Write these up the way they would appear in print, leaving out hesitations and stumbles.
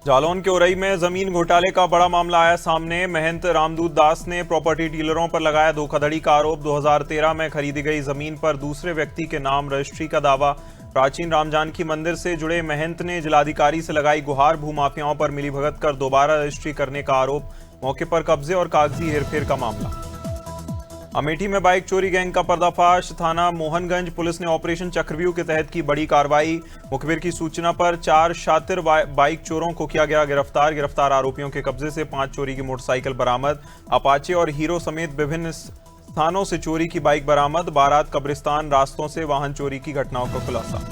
जालौन के उरई में जमीन घोटाले का बड़ा मामला आया सामने। महंत रामदूत दास ने प्रॉपर्टी डीलरों पर लगाया धोखाधड़ी का आरोप। 2013 में खरीदी गई जमीन पर दूसरे व्यक्ति के नाम रजिस्ट्री का दावा। प्राचीन राम जानकी मंदिर से जुड़े महंत ने जिलाधिकारी से लगाई गुहार। भूमाफियाओं पर मिलीभगत कर दोबारा रजिस्ट्री करने का आरोप। मौके पर कब्जे और कागजी हेरफेर का मामला। अमेठी में बाइक चोरी गैंग का पर्दाफाश। थाना मोहनगंज पुलिस ने ऑपरेशन चक्रव्यूह के तहत की बड़ी कार्रवाई। मुखबिर की सूचना पर 4 शातिर बाइक चोरों को किया गया गिरफ्तार। गिरफ्तार आरोपियों के कब्जे से 5 चोरी की मोटरसाइकिल बरामद। अपाचे और हीरो समेत विभिन्न स्थानों से चोरी की बाइक बरामद। बारात कब्रिस्तान रास्तों से वाहन चोरी की घटनाओं का खुलासा।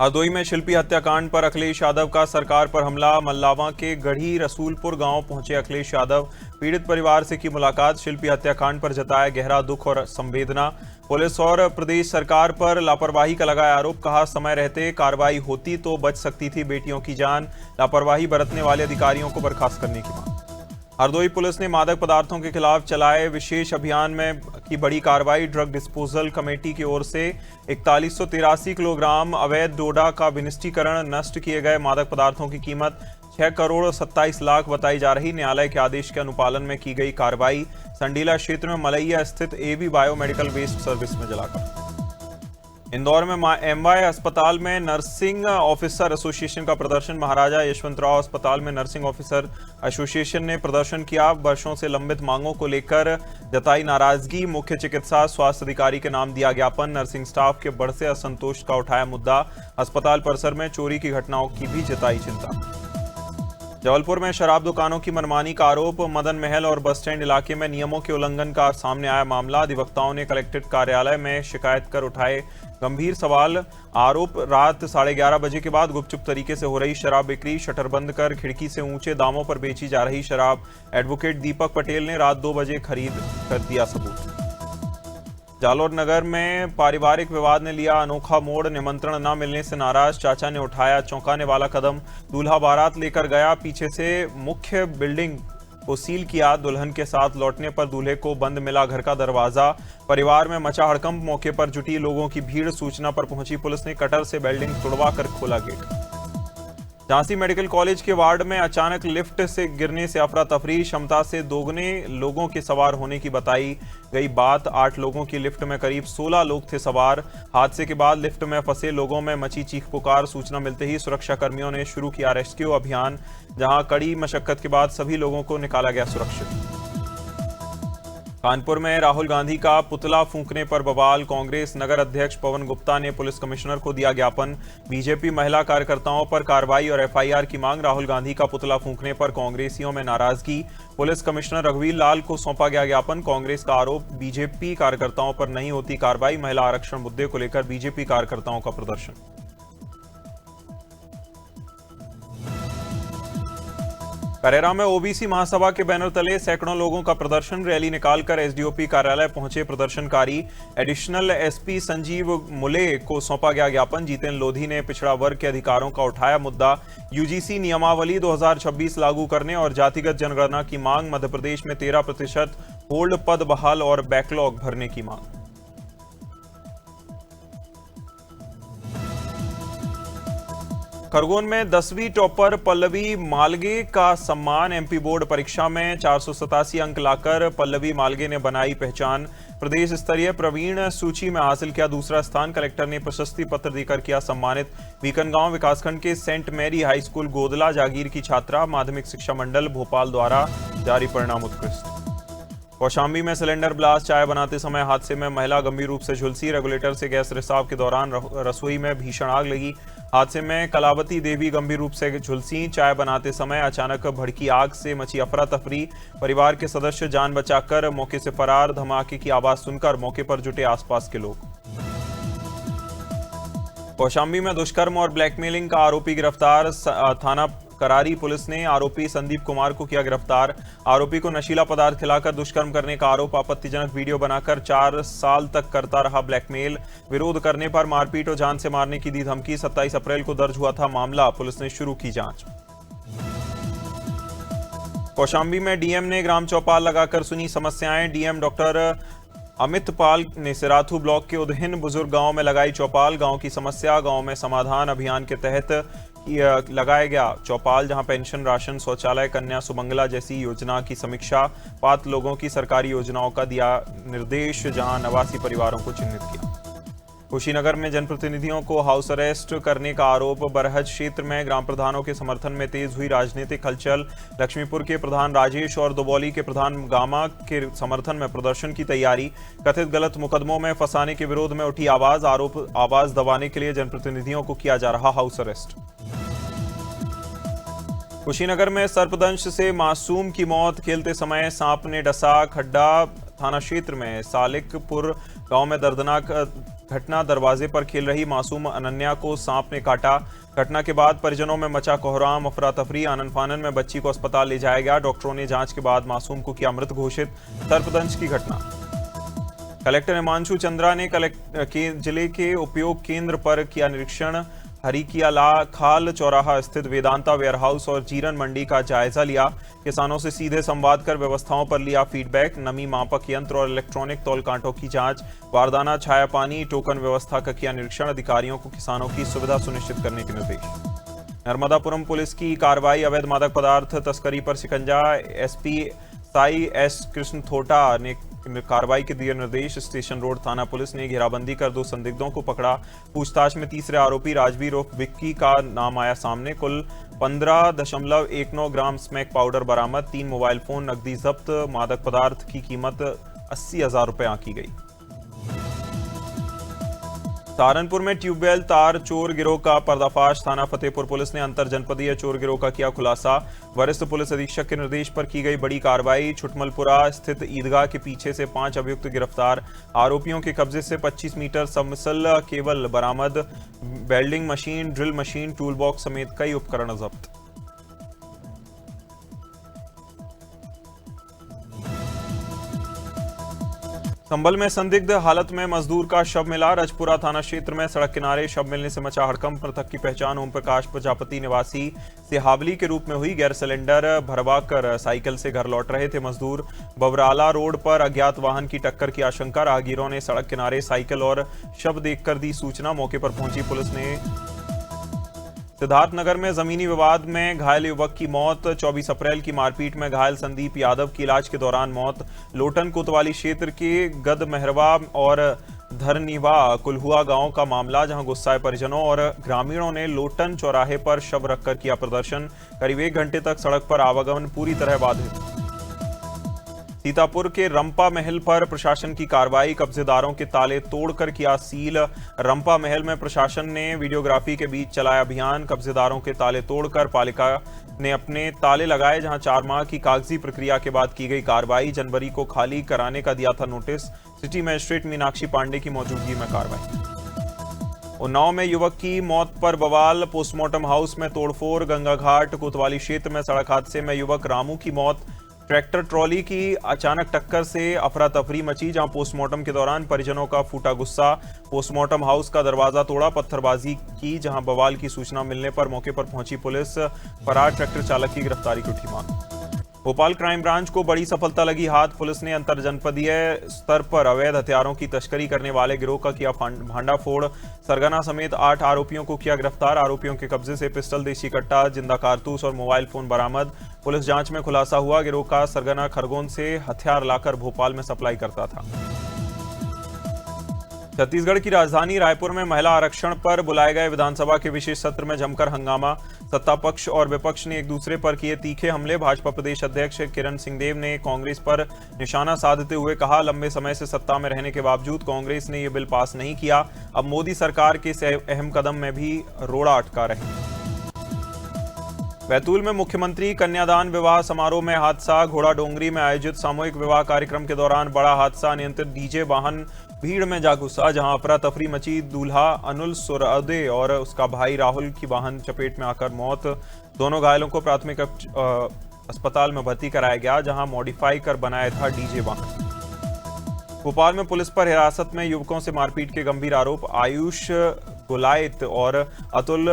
हरदोई में शिल्पी हत्याकांड पर अखिलेश यादव का सरकार पर हमला। मल्लावा के गढ़ी रसूलपुर गांव पहुंचे अखिलेश यादव। पीड़ित परिवार से की मुलाकात। शिल्पी हत्याकांड पर जताया गहरा दुख और संवेदना। पुलिस और प्रदेश सरकार पर लापरवाही का लगाया आरोप। कहा समय रहते कार्रवाई होती तो बच सकती थी बेटियों की जान। लापरवाही बरतने वाले अधिकारियों को बर्खास्त करने की मांग। हरदोई पुलिस ने मादक पदार्थों के खिलाफ चलाए विशेष अभियान में की बड़ी कार्रवाई। ड्रग डिस्पोजल कमेटी की ओर से 4183 किलोग्राम अवैध डोडा का विनिष्टीकरण। नष्ट किए गए मादक पदार्थों की कीमत 6 करोड़ 27 लाख बताई जा रही। न्यायालय के आदेश के अनुपालन में की गई कार्रवाई। संडीला क्षेत्र में मलैया स्थित एबी बायोमेडिकल वेस्ट सर्विस में जलाकर। इंदौर में एमवाय अस्पताल में नर्सिंग ऑफिसर एसोसिएशन का प्रदर्शन। महाराजा यशवंतराव अस्पताल में नर्सिंग ऑफिसर एसोसिएशन ने प्रदर्शन किया। वर्षों से लंबित मांगों को लेकर जताई नाराजगी। मुख्य चिकित्सा स्वास्थ्य अधिकारी के नाम दिया ज्ञापन। नर्सिंग स्टाफ के बढ़ते असंतोष का उठाया मुद्दा। अस्पताल परिसर में चोरी की घटनाओं की भी जताई चिंता। जबलपुर में शराब दुकानों की मनमानी का आरोप। मदन महल और बस स्टैंड इलाके में नियमों के उल्लंघन का सामने आया मामला। अधिवक्ताओं ने कलेक्ट्रेट कार्यालय में शिकायत कर उठाए गंभीर सवाल। आरोप रात 11:30 बजे के बाद गुपचुप तरीके से हो रही शराब बिक्री। शटर बंद कर खिड़की से ऊंचे दामों पर बेची जा रही शराब। एडवोकेट दीपक पटेल ने रात 2 बजे खरीद कर दिया सबूत। जालोर नगर में पारिवारिक विवाद ने लिया अनोखा मोड़। निमंत्रण न मिलने से नाराज चाचा ने उठाया चौंकाने वाला कदम। दूल्हा बारात लेकर गया। पीछे से मुख्य बिल्डिंग को सील किया। दुल्हन के साथ लौटने पर दूल्हे को बंद मिला घर का दरवाजा। परिवार में मचा हड़कंप। मौके पर जुटी लोगों की भीड़। सूचना पर पहुंची पुलिस ने कटर से बिल्डिंग तोड़वा कर खोला गेट। झांसी मेडिकल कॉलेज के वार्ड में अचानक लिफ्ट से गिरने से अफरा तफरी। क्षमता से दोगुने लोगों के सवार होने की बताई गई बात। 8 लोगों की लिफ्ट में करीब 16 लोग थे सवार। हादसे के बाद लिफ्ट में फंसे लोगों में मची चीख पुकार। सूचना मिलते ही सुरक्षा कर्मियों ने शुरू किया रेस्क्यू अभियान, जहां कड़ी मशक्कत के बाद सभी लोगों को निकाला गया सुरक्षित। कानपुर में राहुल गांधी का पुतला फूंकने पर बवाल। कांग्रेस नगर अध्यक्ष पवन गुप्ता ने पुलिस कमिश्नर को दिया ज्ञापन। बीजेपी महिला कार्यकर्ताओं पर कार्रवाई और एफआईआर की मांग। राहुल गांधी का पुतला फूंकने पर कांग्रेसियों में नाराजगी। पुलिस कमिश्नर रघुवीर लाल को सौंपा गया ज्ञापन। कांग्रेस का आरोप बीजेपी कार्यकर्ताओं पर नहीं होती कार्रवाई। महिला आरक्षण मुद्दे को लेकर बीजेपी कार्यकर्ताओं का प्रदर्शन। करेरा में ओबीसी महासभा के बैनर तले सैकड़ों लोगों का प्रदर्शन। रैली निकालकर एसडीओपी कार्यालय पहुंचे प्रदर्शनकारी। एडिशनल एसपी संजीव मुले को सौंपा गया ज्ञापन। जितेंद्र लोधी ने पिछड़ा वर्ग के अधिकारों का उठाया मुद्दा। यूजीसी नियमावली 2026 लागू करने और जातिगत जनगणना की मांग। मध्य प्रदेश में 13% होल्ड पद बहाल और बैकलॉग भरने की मांग। खरगोन में 10वीं टॉपर पल्लवी मालगे का सम्मान। एमपी बोर्ड परीक्षा में 487 अंक लाकर पल्लवी मालगे ने बनाई पहचान। प्रदेश स्तरीय प्रवीण सूची में हासिल किया दूसरा स्थान। कलेक्टर ने प्रशस्ति पत्र देकर किया सम्मानित। बीकनगांव विकासखंड के सेंट मैरी हाई स्कूल गोदला जागीर की छात्रा। माध्यमिक शिक्षा मंडल भोपाल द्वारा जारी परिणाम उत्कृष्ट। कौशाम्बी में सिलेंडर ब्लास्ट। चाय बनाते समय हादसे में महिला गंभीर रूप से झुलसी। रेगुलेटर से गैस रिसाव के दौरान रसोई में भीषण आग लगी। हादसे में कलावती देवी गंभीर रूप से झुलसी। चाय बनाते समय अचानक भड़की आग से मची अफरा तफरी। परिवार के सदस्य जान बचाकर मौके से फरार। धमाके की आवाज सुनकर मौके पर जुटे आसपास के लोग। कौशाम्बी में दुष्कर्म और ब्लैकमेलिंग का आरोपी गिरफ्तार। थाना करारी पुलिस ने आरोपी संदीप कुमार को किया गिरफ्तार। आरोपी को नशीला पदार्थ खिलाकर दुष्कर्म करने का आरोप। आपत्तिजनक वीडियो बनाकर 4 साल तक करता रहा ब्लैकमेल। विरोध करने पर मारपीट और जान से मारने की दी धमकी। 27 अप्रैल को दर्ज हुआ था मामला। पुलिस ने शुरू की जांच। कौशाम्बी में डीएम ने ग्राम चौपाल लगाकर सुनी समस्याएं। डीएम डॉक्टर अमित पाल ने सिराथू ब्लॉक के उदहिन बुजुर्ग गांव में लगाई चौपाल। गांव की समस्या गांव में समाधान अभियान के तहत लगाया गया चौपाल, जहां पेंशन, राशन, शौचालय, कन्या सुमंगला जैसी योजना की समीक्षा, पात्र लोगों की सरकारी योजनाओं का दिया निर्देश, जहां 89 परिवारों को चिन्हित किया। कुशीनगर में जनप्रतिनिधियों को हाउस अरेस्ट करने का आरोप, बरहज क्षेत्र में ग्राम प्रधानों के समर्थन में तेज हुई राजनीतिक हलचल, लक्ष्मीपुर के प्रधान राजेश और दुबौली के प्रधान गामा के समर्थन में प्रदर्शन की तैयारी, कथित गलत मुकदमों में फंसाने के विरोध में उठी आवाज, आवाज दबाने के लिए जनप्रतिनिधियों को किया जा रहा हाउस अरेस्ट। कुशीनगर में सर्पदंश से मासूम की मौत, खेलते समय सांप ने डसा, खड्डा थाना क्षेत्र में सालिकपुर गांव में दर्दनाक घटना, दरवाजे पर खेल रही मासूम अनन्या को सांप ने काटा। घटना के बाद परिजनों में मचा कोहराम, अफरा तफरी, आनन फानन में बच्ची को अस्पताल ले जाया गया। डॉक्टरों ने जांच के बाद मासूम को किया मृत घोषित। सर्पदंश की घटना, कलेक्टर हिमांशु चंद्रा ने जिले के उपयोग केंद्र पर किया निरीक्षण, हरिकियाला खाल चौराहा स्थित वेदांता वेयरहाउस और जीरन मंडी का जायजा लिया। किसानों से सीधे संवाद कर व्यवस्थाओं पर लिया फीडबैक, नमी मापक यंत्र और इलेक्ट्रॉनिक तौल कांटों की जांच, बारदाना, छाया पानी, टोकन व्यवस्था का किया निरीक्षण। अधिकारियों को किसानों की सुविधा सुनिश्चित करने के निर्देश। नर्मदापुरम पुलिस की कार्रवाई, अवैध मादक पदार्थ तस्करी पर शिकंजा, एसपी साई एस कृष्ण थोटा ने कार्रवाई के दिए निर्देश। स्टेशन रोड थाना पुलिस ने घेराबंदी कर 2 संदिग्धों को पकड़ा। पूछताछ में तीसरे आरोपी राजवीर उर्फ विक्की का नाम आया सामने। कुल 15.19 ग्राम स्मैक पाउडर बरामद, 3 मोबाइल फोन, नकदी जब्त। मादक पदार्थ की कीमत 80,000 रुपए आंकी गई। सहारनपुर में ट्यूबवेल तार चोर गिरोह का पर्दाफाश, थाना फतेहपुर पुलिस ने अंतर जनपदीय चोर गिरोह का किया खुलासा। वरिष्ठ पुलिस अधीक्षक के निर्देश पर की गई बड़ी कार्रवाई। छुटमलपुरा स्थित ईदगाह के पीछे से 5 अभियुक्त गिरफ्तार, आरोपियों के कब्जे से 25 मीटर सबमर्सिबल केबल बरामद, welding machine, drill machine, tool box समेत कई उपकरण जब्त। संभल में संदिग्ध हालत में मजदूर का शव मिला। रजपुरा थाना क्षेत्र में सड़क किनारे शव मिलने से मचा हड़कंप। मृतक की पहचान ओम प्रकाश प्रजापति निवासी सिहावली के रूप में हुई। गैर सिलेंडर भरवाकर साइकिल से घर लौट रहे थे मजदूर। बवराला रोड पर अज्ञात वाहन की टक्कर की आशंका, राहगीरों ने सड़क किनारे साइकिल और शव देखकर दी सूचना। मौके पर पहुंची पुलिस ने। सिद्धार्थनगर में जमीनी विवाद में घायल युवक की मौत, 24 अप्रैल की मारपीट में घायल संदीप यादव की इलाज के दौरान मौत। लोटन कोतवाली क्षेत्र के गद मेहरवा और धरनीवा कुल्हुआ गांव का मामला, जहां गुस्साए परिजनों और ग्रामीणों ने लोटन चौराहे पर शव रखकर किया प्रदर्शन। करीब 1 घंटे तक सड़क पर आवागमन पूरी तरह बाधित। सीतापुर के रंपा महल पर प्रशासन की कार्रवाई, कब्जेदारों के ताले तोड़कर किया सील। रंपा महल में प्रशासन ने वीडियोग्राफी के बीच चलाया अभियान। कब्जेदारों के ताले तोड़कर पालिका ने अपने ताले लगाए, जहां 4 माह की कागजी प्रक्रिया के बाद की गई कार्रवाई। जनवरी को खाली कराने का दिया था notice. City magistrate Meenakshi Pandey की मौजूदगी में कार्रवाई। उन्नाव में युवक की मौत पर बवाल, पोस्टमार्टम हाउस में तोड़फोड़। गंगा घाट कोतवाली क्षेत्र में सड़क हादसे में युवक रामू की मौत। ट्रैक्टर ट्रॉली की अचानक टक्कर से अफरा तफरी मची, जहां पोस्टमार्टम के दौरान परिजनों का फूटा गुस्सा। पोस्टमार्टम हाउस का दरवाजा तोड़ा, पत्थरबाजी की, जहां बवाल की सूचना मिलने पर मौके पर पहुंची पुलिस। फरार ट्रैक्टर चालक की गिरफ्तारी की उठी मांग। भोपाल क्राइम ब्रांच को बड़ी सफलता लगी हाथ। पुलिस ने अंतर जनपदीय स्तर पर अवैध हथियारों की तस्करी करने वाले गिरोह का किया भांडाफोड़। सरगना समेत 8 आरोपियों को किया गिरफ्तार। आरोपियों के कब्जे से पिस्टल, देशी कट्टा, जिंदा कारतूस और मोबाइल फोन बरामद। पुलिस जांच में खुलासा हुआ गिरोह का सरगना खरगोन से हथियार लाकर भोपाल में सप्लाई करता था। छत्तीसगढ़ की राजधानी रायपुर में महिला आरक्षण पर बुलाए गए विधानसभा के विशेष सत्र में जमकर हंगामा। सत्ता पक्ष और विपक्ष ने एक दूसरे पर किए तीखे हमले। भाजपा प्रदेश अध्यक्ष किरण सिंहदेव ने कांग्रेस पर निशाना साधते हुए कहा, लंबे समय से सत्ता में रहने के बावजूद कांग्रेस ने यह बिल पास नहीं किया। अब मोदी सरकार के इस अहम कदम में भी रोड़ा अटका रहे। बैतूल में मुख्यमंत्री कन्यादान विवाह समारोह में हादसा। घोड़ाडोंगरी में आयोजित सामूहिक विवाह कार्यक्रम के दौरान बड़ा हादसा। अनियंत्रित डीजे वाहन भीड़ में जा घुसा, जहां अफरा तफरी मची। दूल्हा अनुल सुरदे और उसका भाई राहुल की वाहन चपेट में आकर मौत। दोनों घायलों को प्राथमिक अस्पताल में भर्ती कराया गया, जहां मॉडिफाई कर बनाया था डीजे वाहन। भोपाल में पुलिस पर हिरासत में युवकों से मारपीट के गंभीर आरोप। आयुष गुलायत और अतुल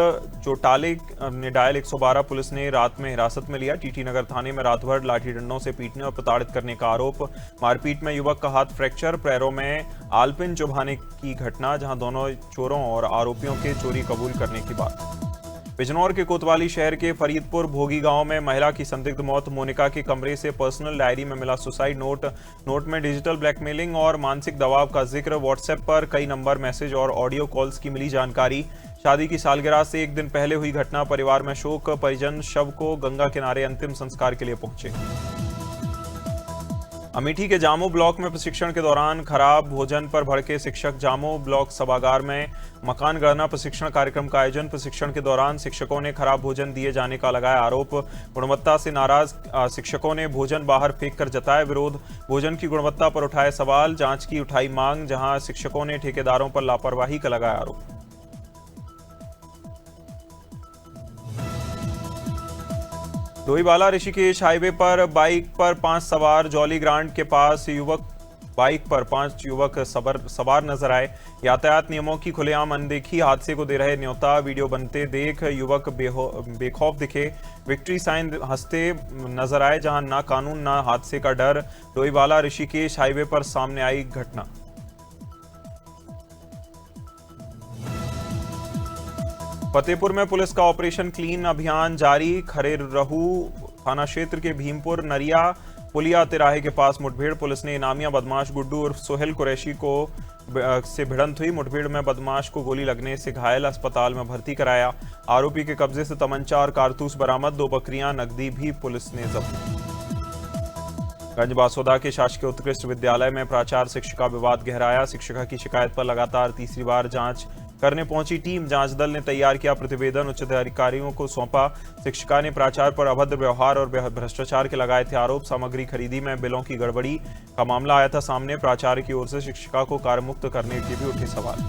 चोटाले ने डायल 112 पुलिस ने रात में हिरासत में लिया। टीटी नगर थाने में रात भर लाठी डंडों से पीटने और प्रताड़ित करने का आरोप। मारपीट में युवक का हाथ फ्रैक्चर, पैरों में आलपिन चुभाने की घटना, जहां दोनों चोरों और आरोपियों के चोरी कबूल करने की बात। बिजनौर के कोतवाली शहर के फरीदपुर भोगी गांव में महिला की संदिग्ध मौत। मोनिका के कमरे से पर्सनल डायरी में मिला सुसाइड नोट। नोट में डिजिटल ब्लैकमेलिंग और मानसिक दबाव का जिक्र। व्हाट्सएप पर कई नंबर, मैसेज और ऑडियो कॉल्स की मिली जानकारी। शादी की सालगिरह से एक दिन पहले हुई घटना। परिवार में शोक। परिजन शव को गंगा किनारे अंतिम संस्कार के लिए पहुंचे। अमेठी के जामो ब्लॉक में प्रशिक्षण के दौरान खराब भोजन पर भड़के शिक्षक। जामो ब्लॉक सभागार में मकान गणना प्रशिक्षण कार्यक्रम का आयोजन। प्रशिक्षण के दौरान शिक्षकों ने खराब भोजन दिए जाने का लगाया आरोप। गुणवत्ता से नाराज शिक्षकों ने भोजन बाहर फेंक कर जताया विरोध। भोजन की गुणवत्ता पर उठाए सवाल। जांच की उठाई मांग। जहां शिक्षकों ने ठेकेदारों पर लापरवाही का लगाया आरोप। डोईवाला ऋषिकेश हाईवे पर बाइक पर 5 सवार। जौली ग्रांट के पास बाइक पर 5 युवक सवार नजर आए। यातायात नियमों की खुलेआम अनदेखी, हादसे को दे रहे न्योता। वीडियो बनते देख युवक बेखौफ दिखे। विक्ट्री साइन हंसते नजर आए। जहां ना कानून ना हादसे का डर। डोईवाला ऋषिकेश हाईवे पर सामने आई घटना। फतेहपुर में पुलिस का ऑपरेशन क्लीन अभियान जारी। खरेरहू थाना क्षेत्र के भीमपुर नरिया पुलिया तिराहे के पास मुठभेड़। पुलिस ने इनामिया बदमाश गुड्डू उर्फ सोहेल कुरैशी से भिड़ंत हुई। मुठभेड़ में बदमाश को गोली लगने से घायल, अस्पताल में भर्ती कराया। आरोपी के कब्जे से तमंचा और कारतूस बरामद। 2 बकरियां, नकदी भी पुलिस ने जब्त। गंजबासौदा के शासकीय उत्कृष्ट विद्यालय में प्राचार्य शिक्षिका विवाद गहराया। शिक्षिका की शिकायत पर लगातार तीसरी बार जांच करने पहुंची टीम। जांच दल ने तैयार किया प्रतिवेदन, उच्च अधिकारियों को सौंपा। शिक्षिका ने प्राचार्य पर अभद्र व्यवहार और भ्रष्टाचार के लगाए थे आरोप। सामग्री खरीदी में बिलों की गड़बड़ी का मामला आया था सामने। प्राचार्य की ओर से शिक्षिका को कार्यमुक्त करने के भी उठे सवाल।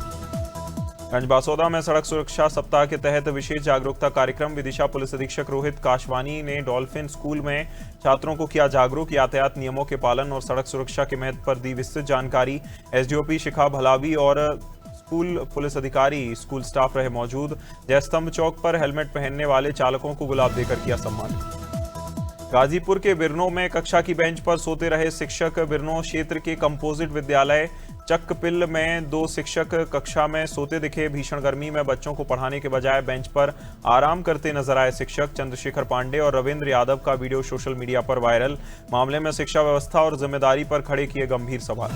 गंजबासौदा में सड़क सुरक्षा सप्ताह के तहत विशेष जागरूकता कार्यक्रम। विदिशा पुलिस अधीक्षक रोहित काशवानी ने डॉल्फिन स्कूल में छात्रों को किया जागरूक। यातायात नियमों के पालन और सड़क सुरक्षा के महत्व पर दी विस्तृत जानकारी। एसडीओपी शिखा भलावी और स्कूल पुलिस अधिकारी स्कूल स्टाफ रहे मौजूद। जयस्तंभ चौक पर हेलमेट पहनने वाले चालकों को गुलाब देकर किया सम्मानित। गाजीपुर के बिरनों में कक्षा की बेंच पर सोते रहे शिक्षक। बिरनों क्षेत्र के कंपोजिट विद्यालय चकपिल में 2 शिक्षक कक्षा में सोते दिखे। भीषण गर्मी में बच्चों को पढ़ाने के बजाय बेंच पर आराम करते नजर आए शिक्षक। चंद्रशेखर पांडे और रविंद्र यादव का वीडियो सोशल मीडिया पर वायरल। मामले में शिक्षा व्यवस्था और जिम्मेदारी पर खड़े किए गंभीर सवाल।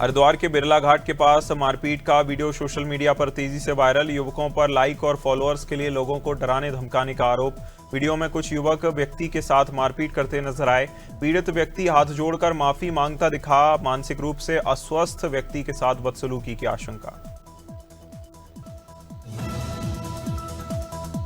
हरिद्वार के बिरला घाट के पास मारपीट का वीडियो सोशल मीडिया पर तेजी से वायरल। युवकों पर लाइक और फॉलोअर्स के लिए लोगों को डराने धमकाने का आरोप। वीडियो में कुछ युवक व्यक्ति के साथ मारपीट करते नजर आए। पीड़ित व्यक्ति हाथ जोड़कर माफी मांगता दिखा। मानसिक रूप से अस्वस्थ व्यक्ति के साथ बदसलूकी की आशंका।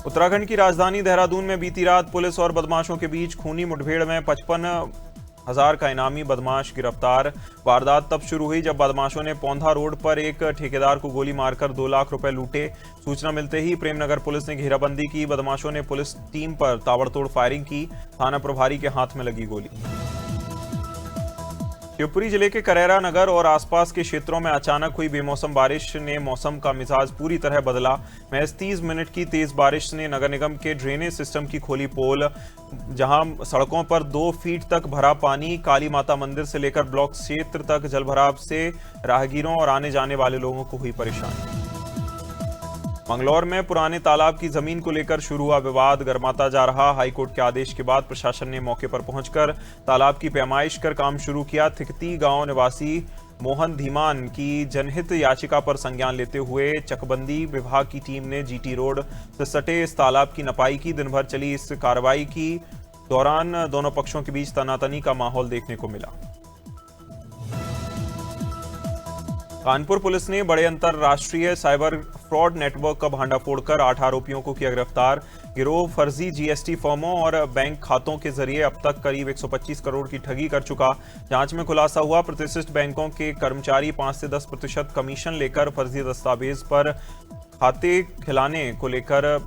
उत्तराखंड की राजधानी देहरादून में बीती रात पुलिस और बदमाशों के बीच खूनी मुठभेड़ में 55,000 का इनामी बदमाश गिरफ्तार। वारदात तब शुरू हुई जब बदमाशों ने पौंधा रोड पर एक ठेकेदार को गोली मारकर 2 लाख रुपए लूटे। सूचना मिलते ही प्रेमनगर पुलिस ने घेराबंदी की। बदमाशों ने पुलिस टीम पर ताबड़तोड़ फायरिंग की। थाना प्रभारी के हाथ में लगी गोली। शिवपुरी जिले के करेरा नगर और आसपास के क्षेत्रों में अचानक हुई बेमौसम बारिश ने मौसम का मिजाज पूरी तरह बदला। महज 30 मिनट की तेज बारिश ने नगर निगम के ड्रेनेज सिस्टम की खोली पोल। जहां सड़कों पर 2 फीट तक भरा पानी। काली माता मंदिर से लेकर ब्लॉक क्षेत्र तक जलभराव से राहगीरों और आने जाने वाले लोगों को हुई परेशानी। मंगलौर में पुराने तालाब की जमीन को लेकर शुरू हुआ विवाद गर्माता जा रहा। हाईकोर्ट के आदेश के बाद प्रशासन ने मौके पर पहुंचकर तालाब की पैमाइश कर काम शुरू किया। थिकती गांव निवासी मोहन धीमान की जनहित याचिका पर संज्ञान लेते हुए चकबंदी विभाग की टीम ने जीटी रोड से सटे इस तालाब की नपाई की। दिन भर चली इस कार्रवाई की दौरान दोनों पक्षों के बीच तनातनी का माहौल देखने को मिला। कानपुर पुलिस ने बड़े अंतरराष्ट्रीय साइबर फ्रॉड नेटवर्क का भांडाफोड़ कर 8 आरोपियों को किया गिरफ्तार। गिरोह फर्जी जीएसटी फर्मों और बैंक खातों के जरिए अब तक करीब 125 करोड़ की ठगी कर चुका। जांच में खुलासा हुआ प्रतिष्ठित बैंकों के कर्मचारी 5 से 10% कमीशन लेकर फर्जी दस्तावेज पर खाते खिलाने को लेकर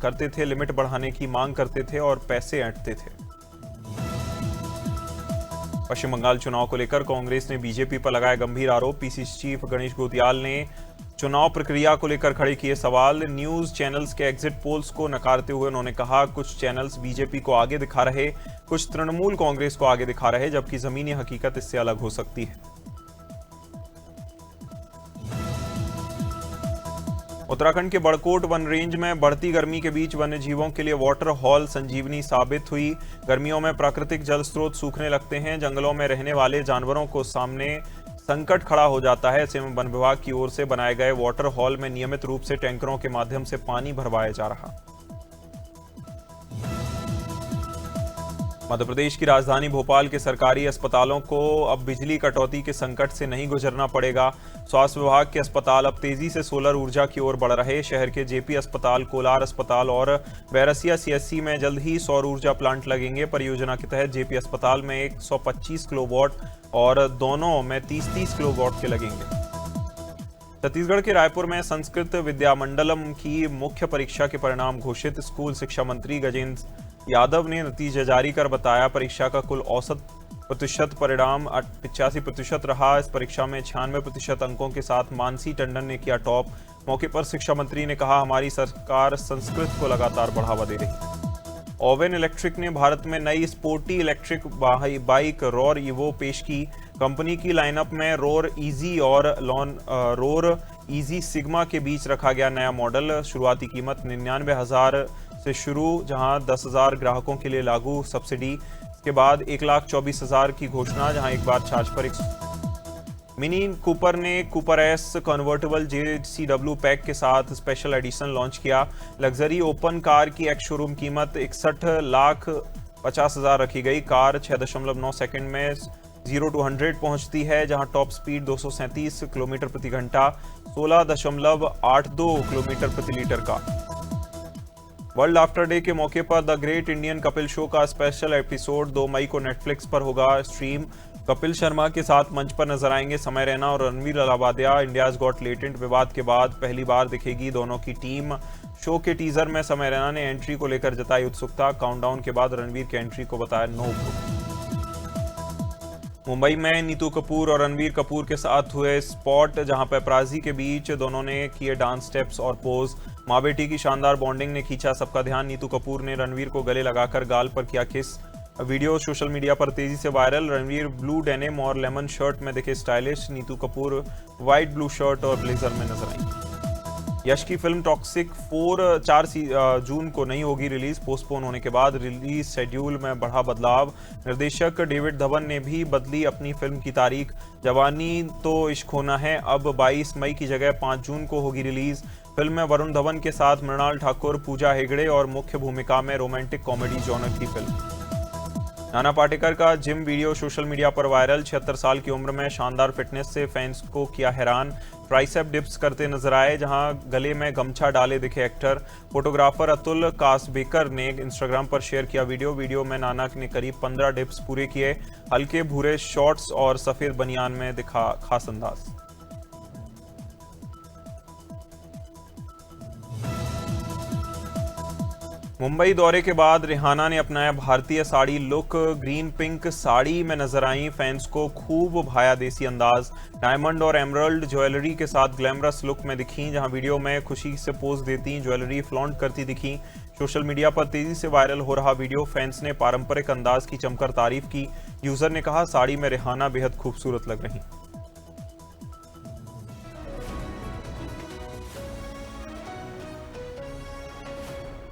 करते थे, लिमिट बढ़ाने की मांग करते थे और पैसे ऐंठते थे। पश्चिम बंगाल चुनाव को लेकर कांग्रेस ने बीजेपी पर लगाया गंभीर आरोप। पीसीसी चीफ गणेश गोतियाल ने चुनाव प्रक्रिया को लेकर खड़े किए सवाल। न्यूज चैनल्स के एग्जिट पोल्स को नकारते हुए उन्होंने कहा, कुछ चैनल्स बीजेपी को आगे दिखा रहे, कुछ तृणमूल कांग्रेस को आगे दिखा रहे, जबकि जमीनी हकीकत इससे अलग हो सकती है। उत्तराखंड के बड़कोट वन रेंज में बढ़ती गर्मी के बीच वन्य जीवों के लिए वाटर हॉल संजीवनी साबित हुई। गर्मियों में प्राकृतिक जल स्रोत सूखने लगते हैं, जंगलों में रहने वाले जानवरों को सामने संकट खड़ा हो जाता है। ऐसे में वन विभाग की ओर से बनाए गए वाटर हॉल में नियमित रूप से टैंकरों के माध्यम से पानी भरवाया जा रहा। मध्य प्रदेश की राजधानी भोपाल के सरकारी अस्पतालों को अब बिजली कटौती के संकट से नहीं गुजरना पड़ेगा। स्वास्थ्य विभाग के अस्पताल अब तेजी से सोलर ऊर्जा की ओर बढ़ रहे। शहर के जेपी अस्पताल, कोलार अस्पताल और बैरसिया सीएससी में जल्द ही सौर ऊर्जा प्लांट लगेंगे। परियोजना के तहत जेपी अस्पताल में 125 किलोवाट और दोनों में 30-30 किलोवाट के लगेंगे। छत्तीसगढ़ के रायपुर में संस्कृत विद्यामंडलम की मुख्य परीक्षा के परिणाम घोषित। स्कूल शिक्षा मंत्री गजेंद्र यादव ने नतीजे जारी कर बताया, परीक्षा का कुल औसत प्रतिशत परिणाम 85% रहा। इस परीक्षा में 96% अंकों के साथ मानसी टंडन ने किया टॉप। मौके पर शिक्षा मंत्री ने कहा, हमारी सरकार संस्कृत को लगातार बढ़ावा दे रही। ओवेन इलेक्ट्रिक ने भारत में नई स्पोर्टी इलेक्ट्रिक बाइक रोर इवो पेश की। कंपनी की लाइनअप में रोर इजी और रोर इजी सिग्मा के बीच रखा गया नया मॉडल। शुरुआती कीमत 99,000 से शुरू, जहां 10,000 ग्राहकों के लिए लागू सब्सिडी। इसके बाद 1,24,000 की घोषणा, जहां एक बार चार्ज पर मिनी कूपर ने Cooper S convertible JCW pack के साथ स्पेशल एडिशन लॉन्च किया। लग्जरी ओपन कार की एक्स शोरूम कीमत 61,50,000 रखी गई। कार 6.9 सेकंड में 0 to 100 पहुंचती है, जहां टॉप स्पीड 237 किलोमीटर प्रति घंटा, 16.82 किलोमीटर प्रति लीटर का। वर्ल्ड आफ्टर डे के मौके पर the great Indian Kapil show का स्पेशल एपिसोड 2 मई को नेटफ्लिक्स पर होगा स्ट्रीम। कपिल शर्मा के साथ मंच पर नजर आएंगे समय रैना और Ranveer Allahbadia. India's Got Latent विवाद के बाद पहली बार दिखेगी दोनों की टीम। शो के टीजर में समय रैना ने एंट्री को लेकर जताई उत्सुकता। काउंटडाउन के बाद रणवीर की एंट्री को बताया नो। मुंबई में नीतू कपूर और रणवीर कपूर के साथ हुए स्पॉट, जहां पेपराजी के बीच दोनों ने किए डांस स्टेप्स और पोज। मां बेटी की शानदार बॉन्डिंग ने खींचा सबका ध्यान। नीतू कपूर ने रणवीर को गले लगाकर गाल पर किया किस। वीडियो सोशल मीडिया पर तेजी से वायरल। रणवीर ब्लू डेनिम और लेमन शर्ट में दिखे stylish. Neetu Kapoor white blue shirt और ब्लेजर में नजर आई। यश की फिल्म टॉक्सिक 4 जून को नहीं होगी रिलीज। पोस्टपोन होने के बाद रिलीज शेड्यूल में बढ़ा बदलाव। निर्देशक डेविड धवन ने भी बदली अपनी फिल्म की तारीख। जवानी तो इश्क होना है अब 22 मई की जगह 5 जून को होगी रिलीज। फिल्म में वरुण धवन के साथ मृणाल ठाकुर, पूजा हेगड़े और मुख्य भूमिका में रोमांटिक कॉमेडी जॉनर की फिल्म। नाना पाटेकर का जिम वीडियो सोशल मीडिया पर वायरल। 76 साल की उम्र में शानदार फिटनेस से फैंस को किया हैरान। ट्राइसेप डिप्स करते नजर आए, जहां गले में गमछा डाले दिखे एक्टर। फोटोग्राफर अतुल कासबेकर ने इंस्टाग्राम पर शेयर किया वीडियो में नाना ने करीब 15 डिप्स पूरे किए। हल्के भूरे शॉर्ट्स और सफेद बनियान में दिखा खास अंदाज। मुंबई दौरे के बाद रिहाना ने अपनाया भारतीय sari look. Green pink sari में नजर आई, फैंस को खूब भाया देसी अंदाज। डायमंड और एमरल्ड ज्वेलरी के साथ ग्लैमरस लुक में दिखी, जहां वीडियो में खुशी से पोज देती ज्वेलरी फ्लॉन्ट करती दिखी। सोशल मीडिया पर तेजी से वायरल हो रहा वीडियो, फैंस ने पारंपरिक अंदाज की जमकर तारीफ की। यूजर ने कहा, साड़ी में रिहाना बेहद खूबसूरत लग रही।